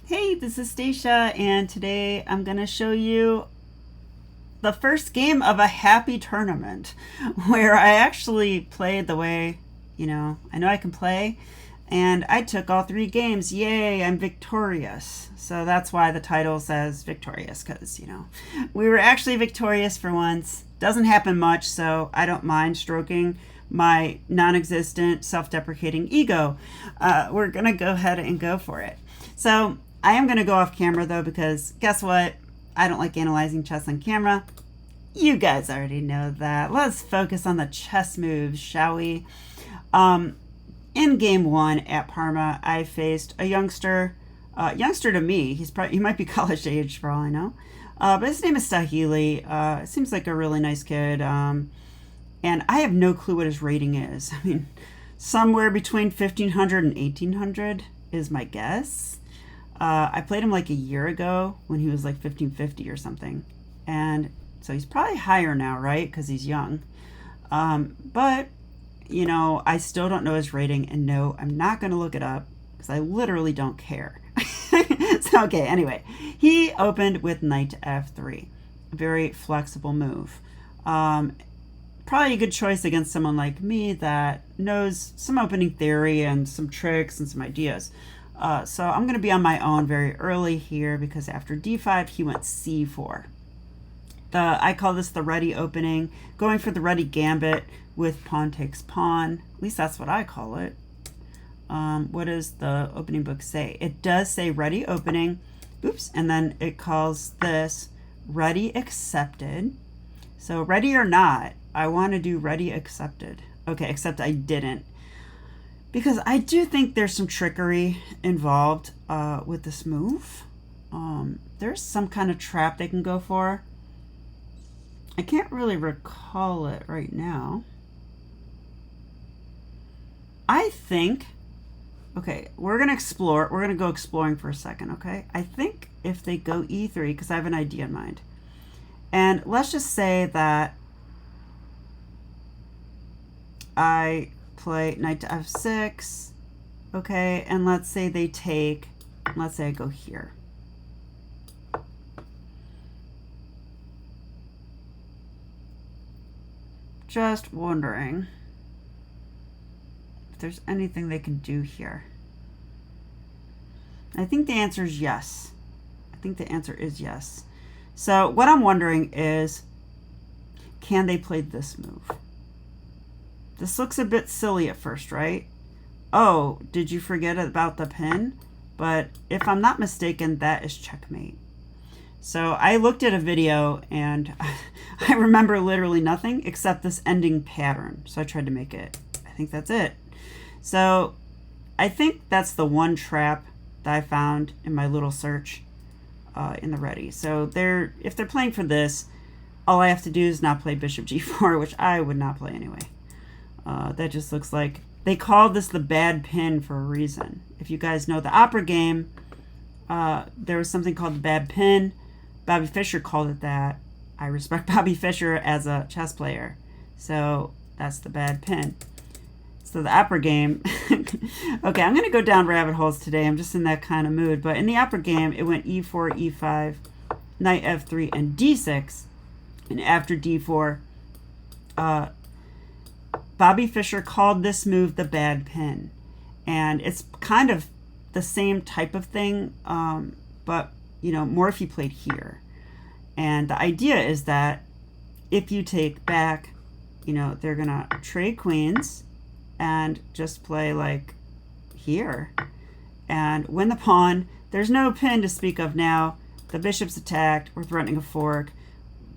Hey, this is Stacia, and today I'm going to show you the first game of a happy tournament where I actually played the way, I know I can play, and I took all three games. Yay, I'm victorious. So that's why the title says victorious, because, we were actually victorious for once. Doesn't happen much, so I don't mind stroking my non existent, self deprecating ego. We're going to go ahead and go for it. So I am going to go off camera though, because guess what? I don't like analyzing chess on camera. You guys already know that. Let's focus on the chess moves, shall we? In game one at Parma, I faced a youngster to me. He might be college age for all I know. But his name is Stahili. Seems like a really nice kid. And I have no clue what his rating is. I mean, somewhere between 1500 and 1800 is my guess. I played him like a year ago when he was like 1550 or something. And so he's probably higher now, right? Because he's young. But, I still don't know his rating. And no, I'm not going to look it up because I literally don't care. So, okay, anyway. He opened with knight to f3. Very flexible move. Probably a good choice against someone like me that knows some opening theory and some tricks and some ideas. So I'm going to be on my own very early here because after d5, he went c4. I call this the Reti opening, going for the Reti gambit with pawn takes pawn. At least that's what I call it. What does the opening book say? It does say Reti opening. Oops. And then it calls this Reti accepted. So ready or not, I want to do Reti accepted. Okay, except I didn't. Because I do think there's some trickery involved with this move. There's some kind of trap they can go for. I can't really recall it right now. I think, okay, we're going to explore. We're going to go exploring for a second, okay? I think if they go e3, because I have an idea in mind. And let's just say that I play knight to f6, okay, and let's say they take, let's say I go here. Just wondering if there's anything they can do here. I think the answer is yes. I think the answer is yes. So what I'm wondering is, can they play this move? This looks a bit silly at first, right? Oh, did you forget about the pin? But if I'm not mistaken, that is checkmate. So I looked at a video and I remember literally nothing except this ending pattern. So I tried to make it. I think that's it. So I think that's the one trap that I found in my little search in the Reti. So if they're playing for this, all I have to do is not play bishop g4, which I would not play anyway. That just looks like they called this the bad pin for a reason. If you guys know the opera game, there was something called the bad pin. Bobby Fischer called it that. I respect Bobby Fischer as a chess player. So that's the bad pin. So the opera game, okay, I'm going to go down rabbit holes today. I'm just in that kind of mood. But in the opera game, it went e4, e5, knight f3, and d6. And after d4, Bobby Fischer called this move the bad pin. And it's kind of the same type of thing, but, more if you played here. And the idea is that if you take back, they're going to trade queens and just play like here and win the pawn. There's no pin to speak of now. The bishop's attacked. We're threatening a fork.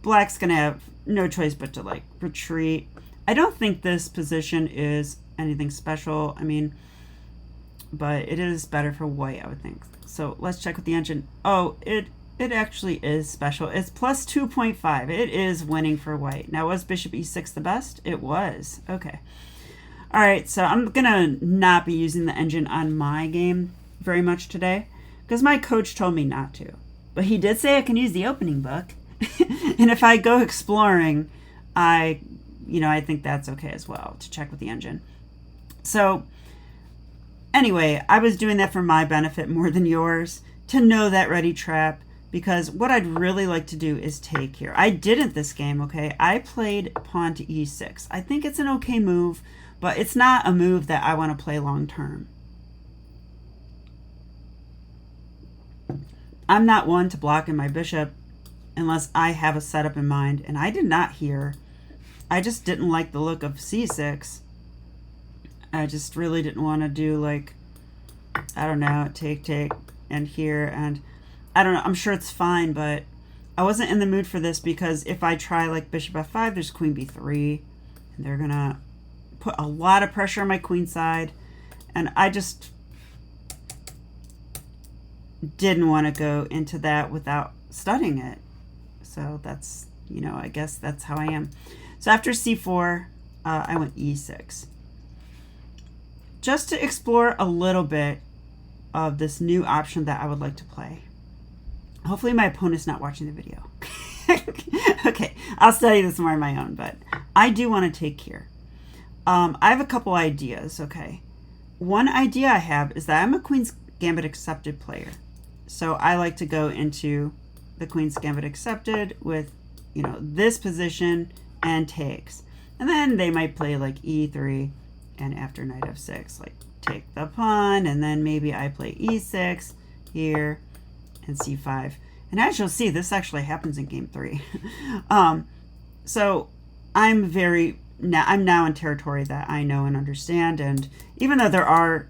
Black's going to have no choice but to retreat. I don't think this position is anything special. I mean, but it is better for white, I would think. So let's check with the engine. Oh, it actually is special. It's plus 2.5. It is winning for white. Now, was bishop e6 the best? It was. Okay. All right, so I'm going to not be using the engine on my game very much today because my coach told me not to. But he did say I can use the opening book. And if I go exploring, I think that's okay as well to check with the engine. So anyway, I was doing that for my benefit more than yours to know that ready trap, because what I'd really like to do is take here. I didn't this game, okay? I played pawn to e6. I think it's an okay move, but it's not a move that I want to play long term. I'm not one to block in my bishop unless I have a setup in mind, and I did not here. I just didn't like the look of c6. I just really didn't want to do, like, I don't know, take, and here, and I don't know, I'm sure it's fine, but I wasn't in the mood for this, because if I try like bishop f5, there's queen b3, and they're gonna put a lot of pressure on my queen side, and I just didn't want to go into that without studying it. So that's, you know, I guess that's how I am. So after c4, I went e6. Just to explore a little bit of this new option that I would like to play. Hopefully my opponent's not watching the video. Okay, I'll study this more on my own, but I do want to take here. I have a couple ideas, okay. One idea I have is that I'm a Queen's Gambit accepted player. So I like to go into the Queen's Gambit accepted with, you know, this position and takes. And then they might play like e3, and after knight f6, like take the pawn, and then maybe I play e6 here and c5. And as you'll see, this actually happens in game 3. So I'm now in territory that I know and understand, and even though there are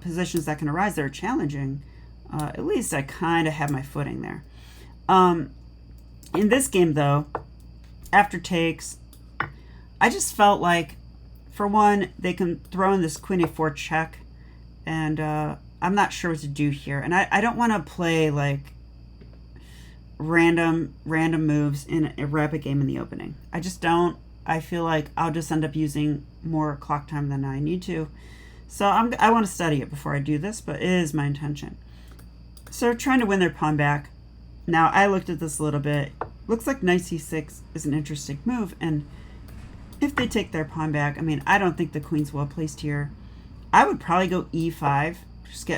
positions that can arise that are challenging, at least I kind of have my footing there. In this game, though, after takes, I just felt like, for one, they can throw in this queen a4 check, and I'm not sure what to do here. And I don't want to play like random moves in a rapid game in the opening. I just don't. I feel like I'll just end up using more clock time than I need to. So I want to study it before I do this, but it is my intention. So trying to win their pawn back. Now I looked at this a little bit. Looks like knight c6 is an interesting move, and if they take their pawn back, I mean, I don't think the queen's well placed here. I would probably go e5. Just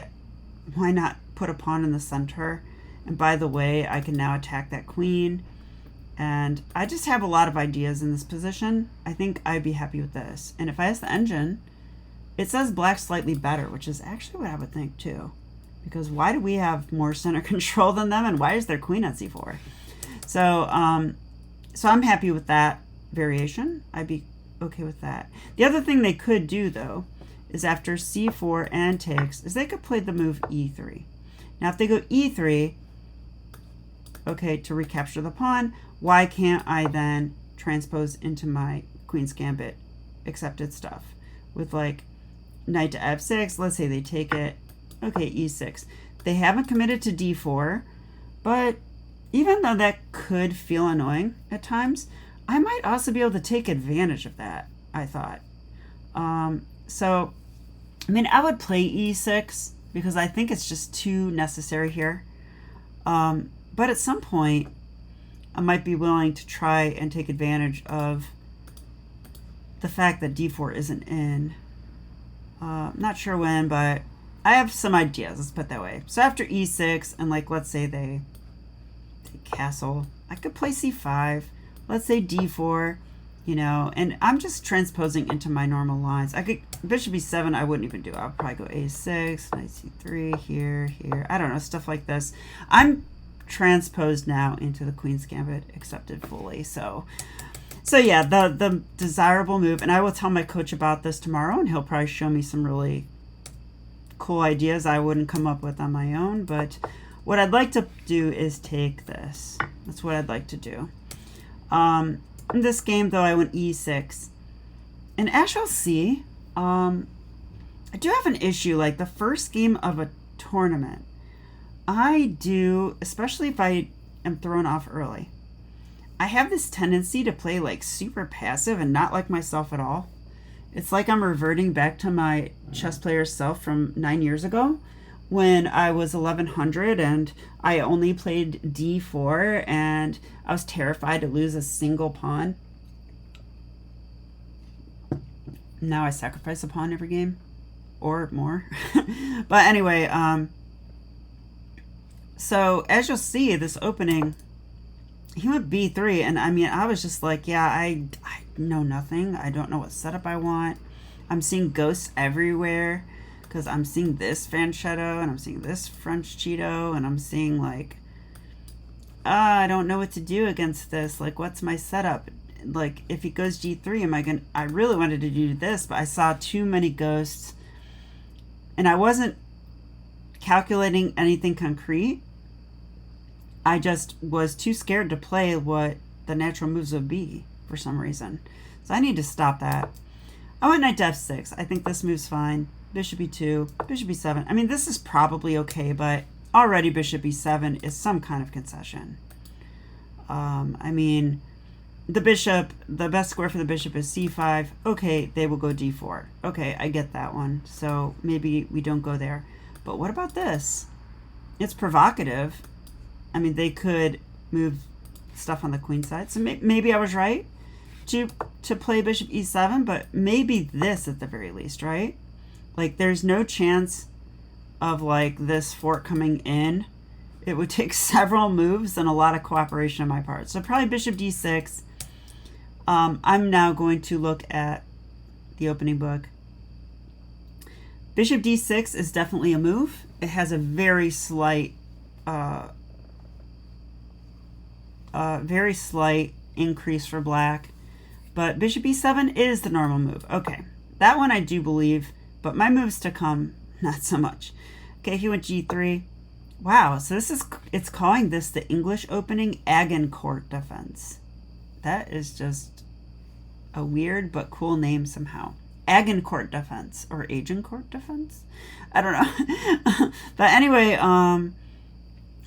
why not put a pawn in the center? And by the way, I can now attack that queen. And I just have a lot of ideas in this position. I think I'd be happy with this. And if I ask the engine, it says black slightly better, which is actually what I would think too. Because why do we have more center control than them, and why is their queen at c4? So, so I'm happy with that variation. I'd be okay with that. The other thing they could do, though, is after c4 and takes, is they could play the move e3. Now, if they go e3, okay, to recapture the pawn, why can't I then transpose into my Queen's Gambit accepted stuff with like knight to f6? Let's say they take it. Okay, e6. They haven't committed to d4, but even though that could feel annoying at times, I might also be able to take advantage of that, I thought. So, I mean, I would play e6 because I think it's just too necessary here. But at some point, I might be willing to try and take advantage of the fact that d4 isn't in. Not sure when, but I have some ideas, let's put it that way. So after e6, and like, let's say they castle, I could play c5. Let's say d4, you know, and I'm just transposing into my normal lines. I could, bishop e7, I wouldn't even do. I'll probably go a6, knight c3, here, I don't know, stuff like this. I'm transposed now into the Queen's Gambit accepted fully. So yeah, the desirable move, and I will tell my coach about this tomorrow, and he'll probably show me some really cool ideas I wouldn't come up with on my own. But what I'd like to do is take this. That's what I'd like to do. In this game, though, I went e6. And as you'll see, I do have an issue. Like the first game of a tournament, I do, especially if I am thrown off early, I have this tendency to play like super passive and not like myself at all. It's like I'm reverting back to my chess player self from 9 years ago when I was 1100 and I only played d4 and I was terrified to lose a single pawn. Now I sacrifice a pawn every game or more. But anyway, So as you'll see, this opening, he went b3, and I mean, I was just like, yeah, I know nothing. I don't know what setup I want. I'm seeing ghosts everywhere because I'm seeing this Fanchetto and I'm seeing this French Cheeto, and I'm seeing like, I don't know what to do against this. Like, what's my setup? Like, if he goes g3, am I gonna? I really wanted to do this, but I saw too many ghosts, and I wasn't calculating anything concrete. I just was too scared to play what the natural moves would be for some reason. So I need to stop that. I went knight to f6. I think this move's fine. Bishop e2, bishop e7. I mean, this is probably okay, but already bishop e7 is some kind of concession. I mean, the bishop, the best square for the bishop is c5. Okay, they will go d4. Okay, I get that one. So maybe we don't go there. But what about this? It's provocative. I mean, they could move stuff on the queen side. So maybe I was right to play bishop e7, but maybe this at the very least, right? Like, there's no chance of like this fork coming in. It would take several moves and a lot of cooperation on my part. So probably bishop d6. I'm now going to look at the opening book. Bishop d6 is definitely a move. It has a very slight increase for black, but bishop e7 is the normal move. Okay, that one I do believe, but my moves to come, not so much. Okay, he went g3. Wow, so it's calling this the English opening Agincourt defense. That is just a weird but cool name somehow. Agincourt defense or Agincourt defense? I don't know. But anyway,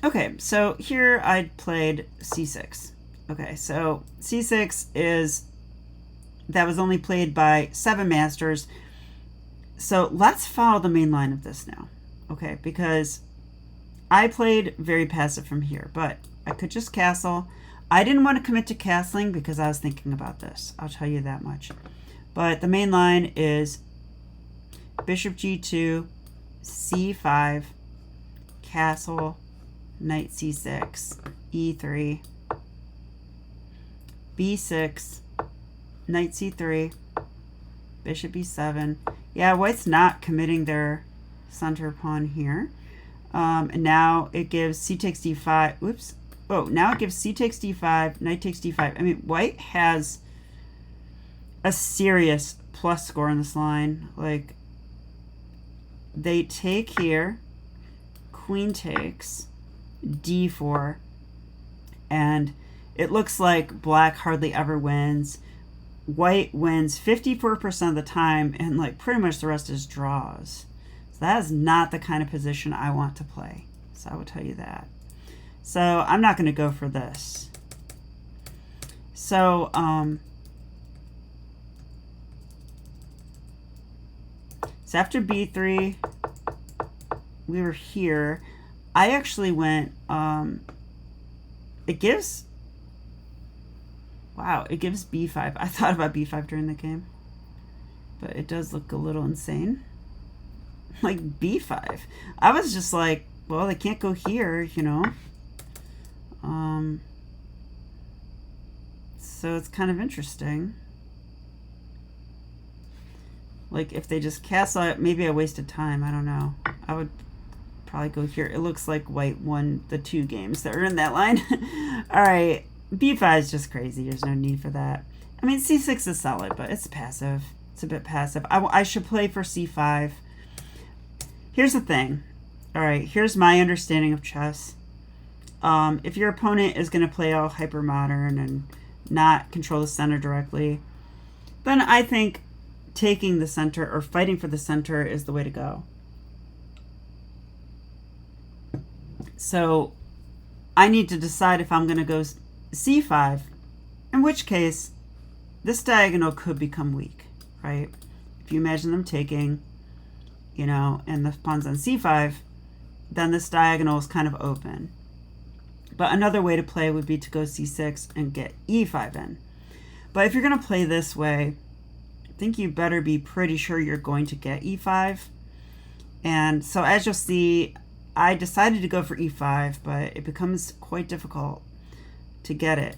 okay, so here I played c6. Okay, so c6 that was only played by 7 masters. So let's follow the main line of this now. Okay, because I played very passive from here, but I could just castle. I didn't want to commit to castling because I was thinking about this. I'll tell you that much. But the main line is bishop g2, c5, castle, knight c6, e3, b6, knight c3, bishop e7. Yeah, white's not committing their center pawn here. And now it gives c takes d5. Oops. Oh, now it gives c takes d5, knight takes d5. I mean, white has a serious plus score on this line. Like, they take here, queen takes, d4, and it looks like black hardly ever wins. White wins 54% of the time, and like pretty much the rest is draws. So that is not the kind of position I want to play. So I will tell you that. So I'm not going to go for this. So so after b3, we were here. I actually went. It gives. Wow, it gives b5. I thought about b5 during the game, but it does look a little insane. Like b5. I was just like, well, they can't go here, you know. So it's kind of interesting. Like, if they just castle it, maybe I wasted time. I don't know. I would probably go here. It looks like white won the 2 games that are in that line. All right. b5 is just crazy. There's no need for that. I mean, c6 is solid, but it's passive. It's a bit passive. I should play for c5. Here's the thing. All right. Here's my understanding of chess. If your opponent is going to play all hyper modern and not control the center directly, then I think taking the center or fighting for the center is the way to go. So I need to decide if I'm going to go c5, in which case this diagonal could become weak, right? If you imagine them taking, you know, and the pawn's on c5, then this diagonal is kind of open. But another way to play would be to go c6 and get e5 in. But if you're going to play this way, I think you better be pretty sure you're going to get e5. And so as you'll see, I decided to go for e5, but it becomes quite difficult to get it.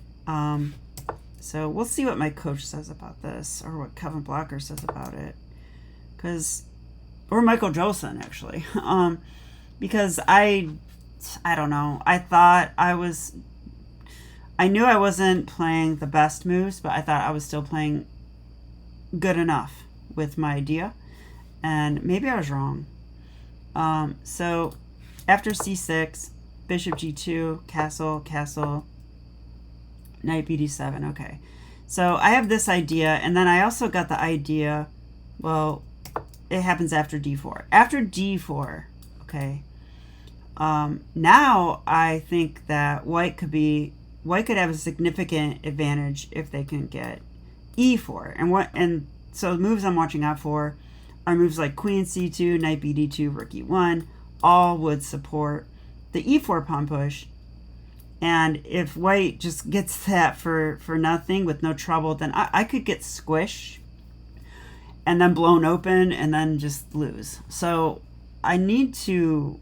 So we'll see what my coach says about this, or what Kevin Blocker says about it, or Michael Jolson actually, because I don't know. I knew I wasn't playing the best moves, but I thought I was still playing good enough with my idea, and maybe I was wrong. So after c6, bishop g2, castle, castle, knight bd7. Okay, so I have this idea, and then I also got the idea, well, it happens after d4. After d4, okay, now I think that white could have a significant advantage if they can get e4. And so the moves I'm watching out for are moves like queen c2, knight bd2, rook e1, all would support the e4 pawn push. And if white just gets that for nothing with no trouble, then I could get squished and then blown open and then just lose. So I need to,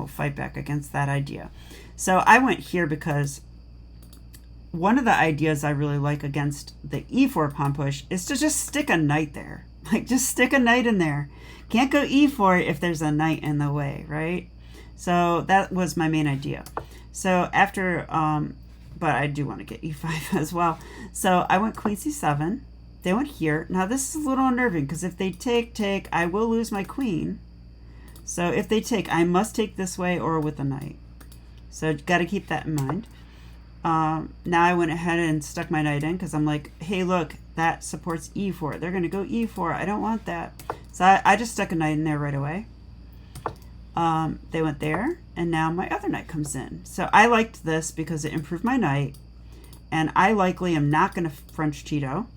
fight back against that idea. So I went here because one of the ideas I really like against the e4 pawn push is to just stick a knight there. Like, just stick a knight in there. Can't go e4 if there's a knight in the way, right? So that was my main idea. So after, but I do want to get e5 as well. So I went queen c7. They went here. Now this is a little unnerving because if they take, I will lose my queen. So if they take, I must take this way or with a knight. So got to keep that in mind. Now I went ahead and stuck my knight in because I'm like, hey, look, that supports e4. They're going to go e4. I don't want that. So I just stuck a knight in there right away. They went there, and now my other knight comes in. So I liked this because it improved my knight, and I likely am not going to French Cheeto.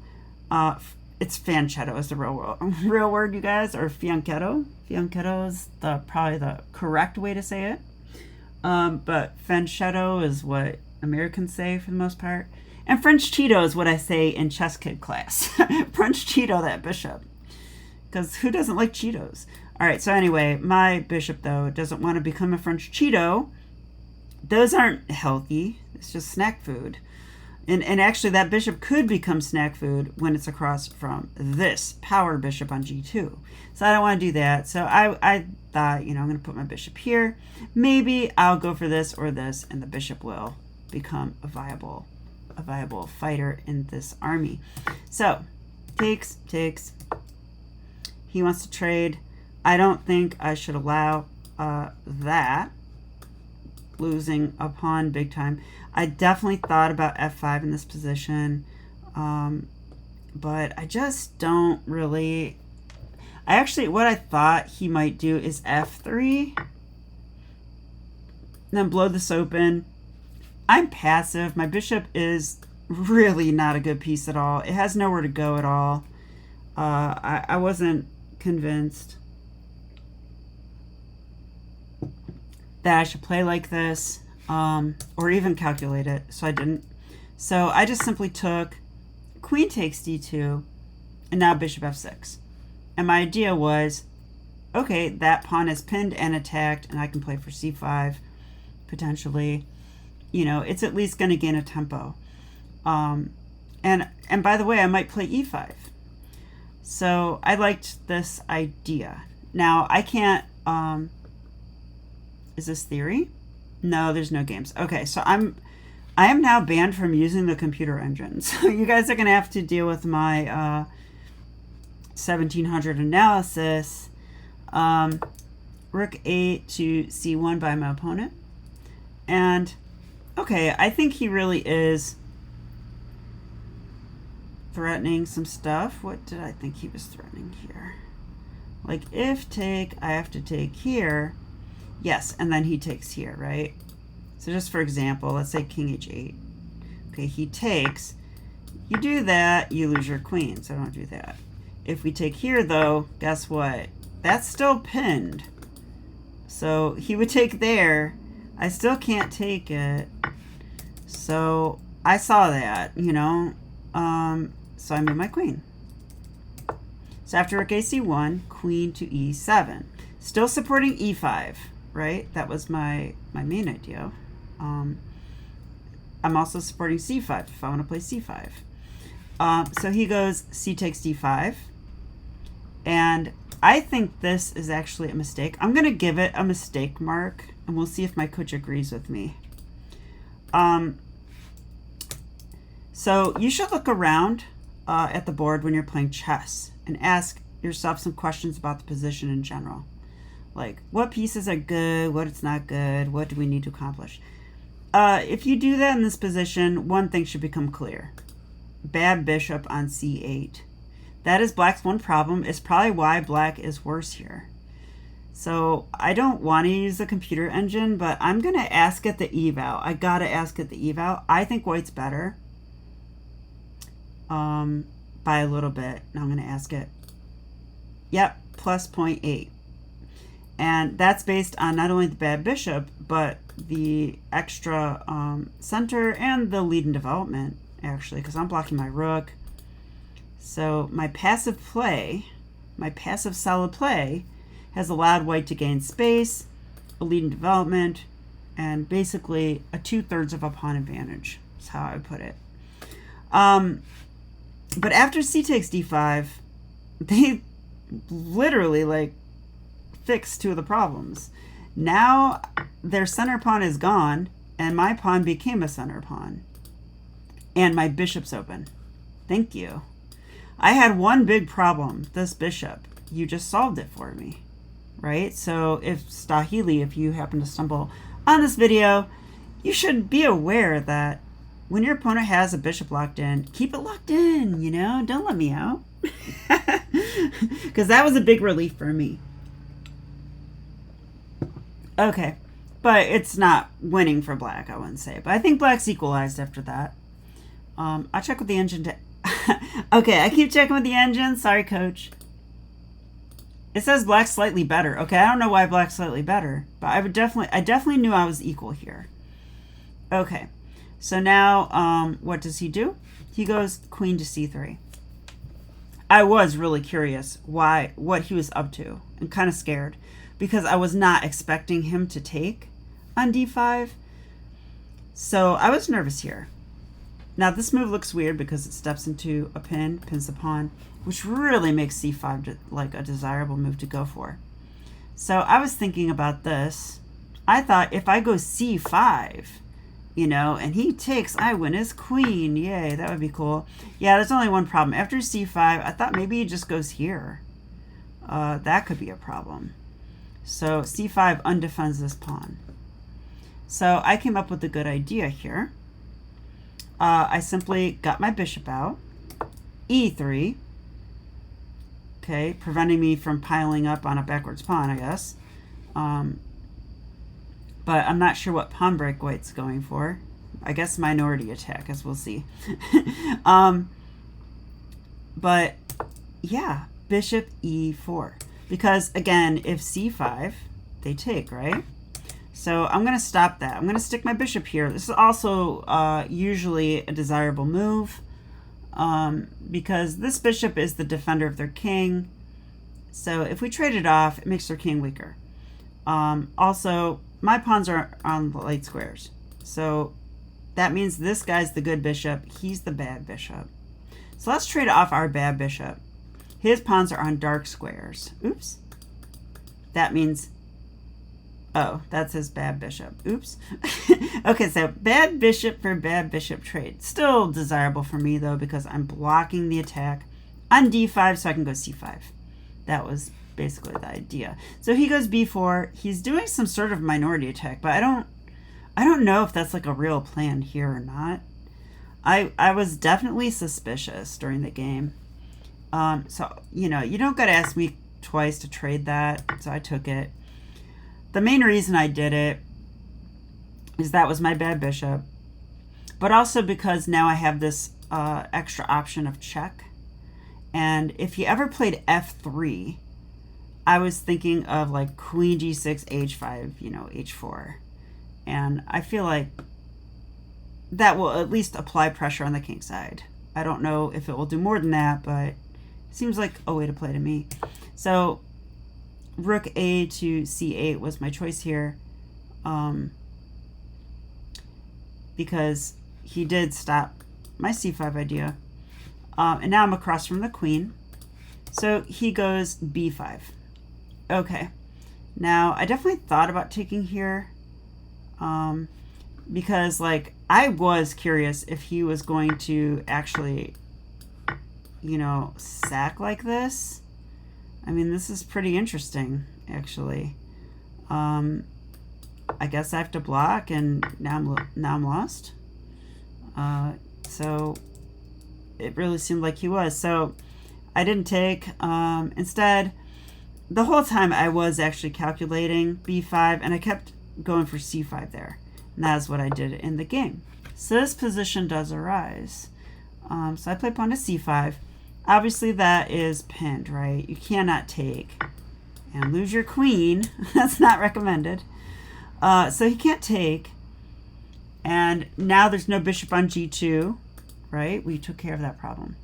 It's fanchetto is the real word, you guys, or fianchetto. Fianchetto is probably the correct way to say it. But fanchetto is what Americans say for the most part. And French Cheeto is what I say in chess kid class. French Cheeto that bishop. Because who doesn't like Cheetos? All right, so anyway, my bishop, though, doesn't want to become a French Cheeto. Those aren't healthy. It's just snack food. And actually, that bishop could become snack food when it's across from this power bishop on g2. So I don't want to do that. So I thought, I'm going to put my bishop here. Maybe I'll go for this or this, and the bishop will become a viable fighter in this army. So takes. He wants to trade. I don't think I should allow that, losing a pawn big time. I definitely thought about f5 in this position, but I just don't really. What I thought he might do is f3, and then blow this open. I'm passive. My bishop is really not a good piece at all. It has nowhere to go at all. I wasn't convinced that I should play like this, or even calculate it, so I didn't. So I just simply took queen takes d2, and now bishop f6. And my idea was, okay, that pawn is pinned and attacked, and I can play for c5, potentially. It's at least going to gain a tempo. And by the way, I might play e5. So I liked this idea. Now, I can't, is this theory? No, there's no games. Okay, so I am now banned from using the computer engine. So you guys are going to have to deal with my 1700 analysis. Rook 8 to c1 by my opponent. And, okay, I think he really is threatening some stuff. What did I think he was threatening here? Like, if take, I have to take here. Yes, and then he takes here, right? So just for example, let's say king h8. Okay, he takes. You do that, you lose your queen, so don't do that. If we take here, though, guess what? That's still pinned. So he would take there. I still can't take it. So I saw that, so I moved my queen. So after rook a c1, queen to e7. Still supporting e5, right? That was my main idea. I'm also supporting c5 if I want to play c5. So he goes c takes d5. And I think this is actually a mistake. I'm going to give it a mistake mark, and we'll see if my coach agrees with me. So you should look around at the board when you're playing chess and ask yourself some questions about the position in general. Like, what pieces are good, what is not good, what do we need to accomplish? If you do that in this position, one thing should become clear. Bad bishop on c8. That is black's one problem. It's probably why black is worse here. So I don't want to use the computer engine, but I'm going to ask at the eval. I got to ask at the eval. I think white's better by a little bit. Now I'm going to ask it. Yep, plus 0.8. And that's based on not only the bad bishop, but the extra center and the lead in development, actually, because I'm blocking my rook. So my passive play, my passive solid play, has allowed white to gain space, a lead in development, and basically a 2/3 of a pawn advantage, is how I would put it. But after c takes d5, they literally, like, fixed two of the problems. Now their center pawn is gone, and my pawn became a center pawn. And my bishop's open. Thank you. I had one big problem, this bishop. You just solved it for me, right? So if Stahili, if you happen to stumble on this video, you should be aware that when your opponent has a bishop locked in, keep it locked in, you know? Don't let me out. Because that was a big relief for me. Okay, but it's not winning for black, I wouldn't say. But I think black's equalized after that. I'll check with the engine to... Okay, I keep checking with the engine. Sorry, coach. It says black's slightly better. Okay, I don't know why black's slightly better, but I definitely knew I was equal here. Okay, so now what does he do? He goes queen to c3. I was really curious what he was up to, and kind of scared, because I was not expecting him to take on d5. So I was nervous here. Now this move looks weird because it steps into a pin, pins the pawn, which really makes c5 like a desirable move to go for. So I was thinking about this. I thought if I go c5, you know, and he takes, I win his queen. Yay, that would be cool. Yeah, there's only one problem. After c5, I thought maybe he just goes here. That could be a problem. So c5 undefends this pawn. So I came up with a good idea here. I simply got my bishop out, e3, okay, preventing me from piling up on a backwards pawn, I guess. But I'm not sure what pawn break white's going for. I guess minority attack, as we'll see. But yeah, bishop e4. Because again, if c5, they take, right? So I'm going to stop that. I'm going to stick my bishop here. This is also usually a desirable move because this bishop is the defender of their king. So if we trade it off, it makes their king weaker. Also, my pawns are on the light squares. So that means this guy's the good bishop. He's the bad bishop. So let's trade off our bad bishop. His pawns are on dark squares. Oops. That means... Oh, that's his bad bishop. Oops. Okay, so bad bishop for bad bishop trade. Still desirable for me, though, because I'm blocking the attack on d5 so I can go c5. That was basically the idea. So he goes b4. He's doing some sort of minority attack, but I don't know if that's like a real plan here or not. I was definitely suspicious during the game. So, you know, you don't got to ask me twice to trade that, so I took it. The main reason I did it is that was my bad bishop, but also because now I have this extra option of check. And if you ever played f3, I was thinking of like queen g6, h5, you know, h4. And I feel like that will at least apply pressure on the king side. I don't know if it will do more than that, but it seems like a way to play to me. So rook A to C8 was my choice here, because he did stop my C5 idea. And now I'm across from the queen. So he goes B5. Okay. Now, I definitely thought about taking here, because, like, I was curious if he was going to actually, you know, sack like this. I mean, this is pretty interesting, actually. I guess I have to block, and now I'm lost. So it really seemed like he was. So I didn't take. Instead, the whole time I was actually calculating B5, and I kept going for C5 there. And that's what I did in the game. So this position does arise. So I play pawn to C5. Obviously that is pinned, right? You cannot take and lose your queen. That's not recommended. So he can't take. And now there's no bishop on G2, right? We took care of that problem.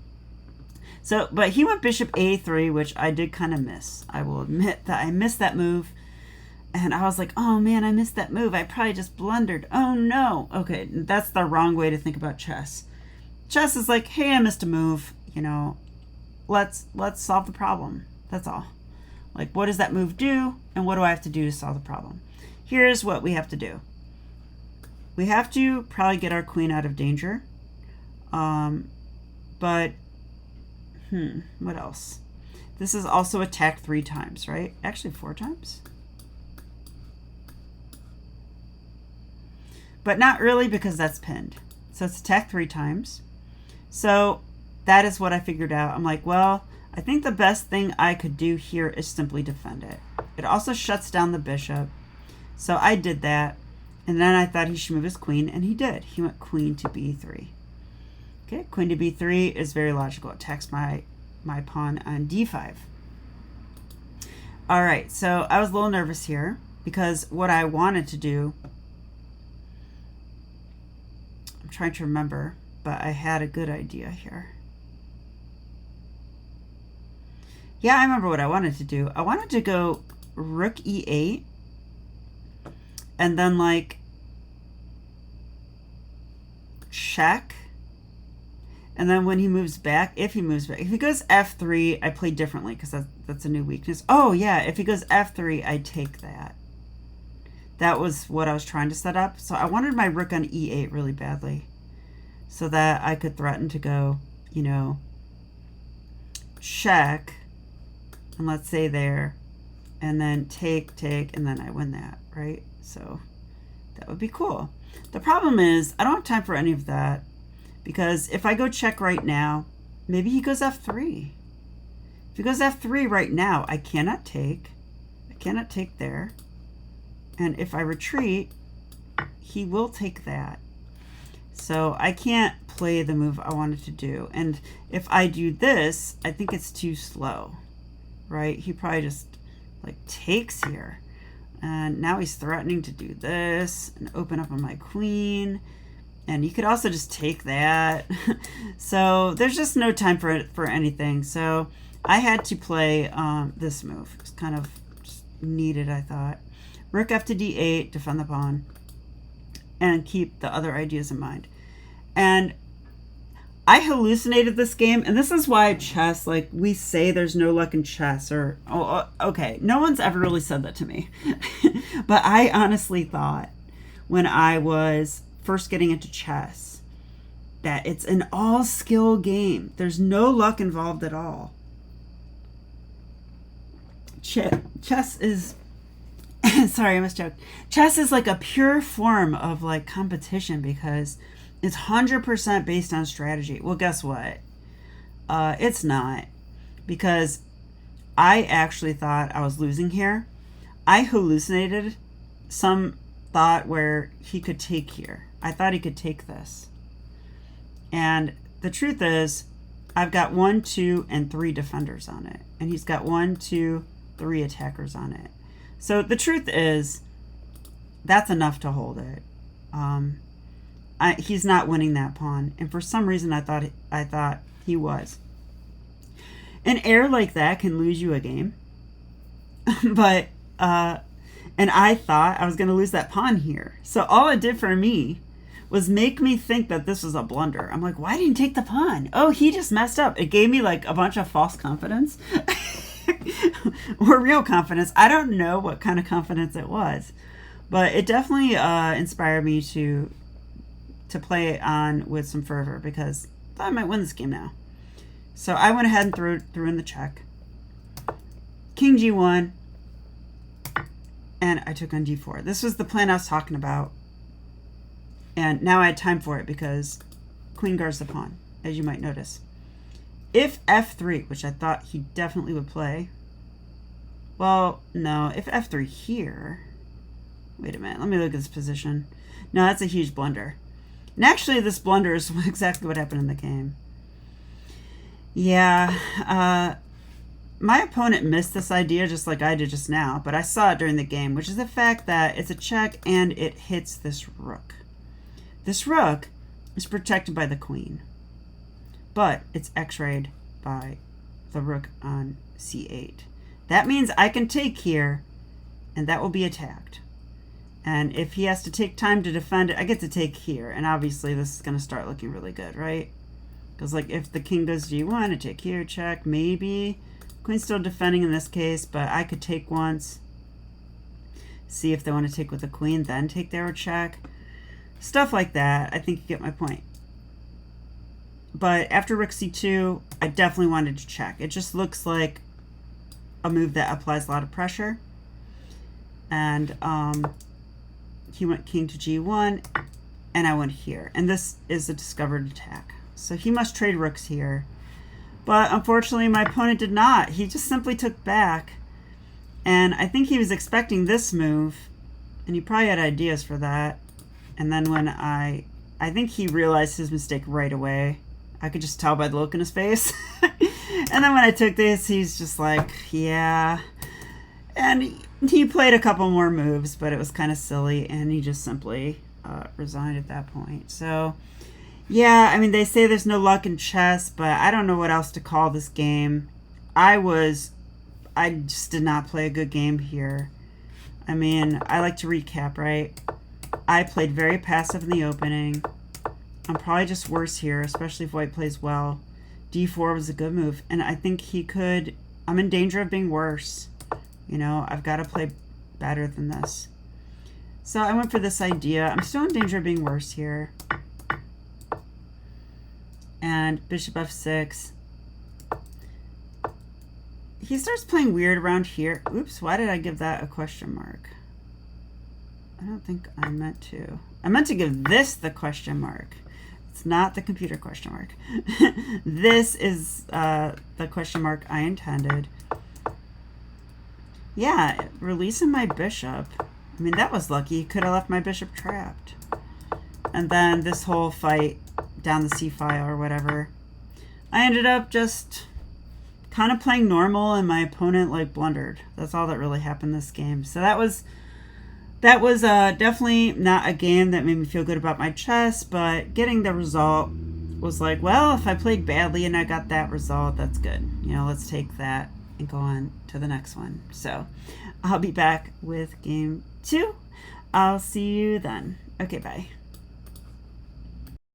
So, but he went bishop A3, which I did kind of miss. I will admit that I missed that move. And I was like, oh man, I missed that move. I probably just blundered. Oh no. Okay, that's the wrong way to think about chess. Chess is like, hey, I missed a move. You know, let's solve the problem. That's all. Like, what does that move do? And what do I have to do to solve the problem? Here's what we have to do. We have to probably get our queen out of danger. But, what else? This is also attacked 3 times, right? Actually, 4 times. But not really, because that's pinned. So it's attacked 3 times. So that is what I figured out. I'm like, well, I think the best thing I could do here is simply defend it. It also shuts down the bishop. So I did that. And then I thought he should move his queen, and he did. He went queen to B3. Okay, queen to B3 is very logical. It attacks my pawn on D5. All right, so I was a little nervous here because what I wanted to do, I'm trying to remember, but I had a good idea here. Yeah, I remember what I wanted to do. I wanted to go rook E8 and then like check. And then when he moves back, if he goes F3, I play differently because that's a new weakness. Oh yeah, if he goes F3, I take that. That was what I was trying to set up. So I wanted my rook on E8 really badly so that I could threaten to go, you know, check, and let's say there, and then take, and then I win that, right? So that would be cool. The problem is I don't have time for any of that because if I go check right now, maybe he goes F3. If he goes F3 right now, I cannot take. I cannot take there. And if I retreat, he will take that. So I can't play the move I wanted to do. And if I do this, I think it's too slow, right? He probably just like takes here. And now he's threatening to do this and open up on my queen. And you could also just take that. So there's just no time for anything. So I had to play this move. It's kind of just needed, I thought. Rook F to D8, defend the pawn, and keep the other ideas in mind. And I hallucinated this game, and this is why chess, like we say there's no luck in chess, or, oh, okay, no one's ever really said that to me. But I honestly thought when I was first getting into chess that it's an all-skill game. There's no luck involved at all. Chess is... Sorry, I misjoked. Chess is like a pure form of like competition because it's 100% based on strategy. Well, guess what? It's not, because I actually thought I was losing here. I hallucinated some thought where he could take here. I thought he could take this. And the truth is, I've got 1, 2, and 3 defenders on it. And he's got 1, 2, 3 attackers on it. So the truth is, that's enough to hold it. He's not winning that pawn, and for some reason I thought he was. An error like that can lose you a game. But, and I thought I was going to lose that pawn here. So all it did for me was make me think that this was a blunder. I'm like, why didn't he take the pawn? Oh, he just messed up. It gave me like a bunch of false confidence or real confidence. I don't know what kind of confidence it was, but it definitely inspired me to play it on with some fervor because I thought I might win this game now. So I went ahead and threw in the check. King G1, and I took on G4. This was the plan I was talking about. And now I had time for it because queen guards the pawn, as you might notice. If F3, which I thought he definitely would play. Well, no, if F3 here. Wait a minute, let me look at this position. No, that's a huge blunder. And actually, this blunder is exactly what happened in the game. Yeah, my opponent missed this idea just like I did just now, but I saw it during the game, which is the fact that it's a check and it hits this rook. This rook is protected by the queen, but it's x-rayed by the rook on c8. That means I can take here, and that will be attacked. And if he has to take time to defend it, I get to take here. And obviously this is going to start looking really good, right? Because like if the king goes g1, I take here, check, maybe. Queen's still defending in this case, but I could take once. See if they want to take with the queen, then take their check. Stuff like that. I think you get my point. But after rook c2, I definitely wanted to check. It just looks like a move that applies a lot of pressure. And he went king to g1, and I went here. And this is a discovered attack. So he must trade rooks here. But unfortunately, my opponent did not. He just simply took back. And I think he was expecting this move, and he probably had ideas for that. And then when I think he realized his mistake right away. I could just tell by the look in his face. And then when I took this, he's just like, yeah. And he played a couple more moves, but it was kind of silly, and he just simply resigned at that point. So, yeah, I mean, they say there's no luck in chess, but I don't know what else to call this game. I just did not play a good game here. I mean, I like to recap, right? I played very passive in the opening. I'm probably just worse here, especially if white plays well. D4 was a good move, and I think he could... I'm in danger of being worse. You know, I've got to play better than this. So I went for this idea. I'm still in danger of being worse here. And bishop f6. He starts playing weird around here. Oops, why did I give that a question mark? I don't think I meant to. I meant to give this the question mark. It's not the computer question mark. This is the question mark I intended. Yeah, releasing my bishop. I mean, that was lucky. Could have left my bishop trapped. And then this whole fight down the c file or whatever. I ended up just kind of playing normal, and my opponent like blundered. That's all that really happened this game. So that was definitely not a game that made me feel good about my chess, but getting the result was like, well, if I played badly and I got that result, that's good. You know, let's take that and go on to the next one. So I'll be back with game 2. I'll see you then. Okay, bye.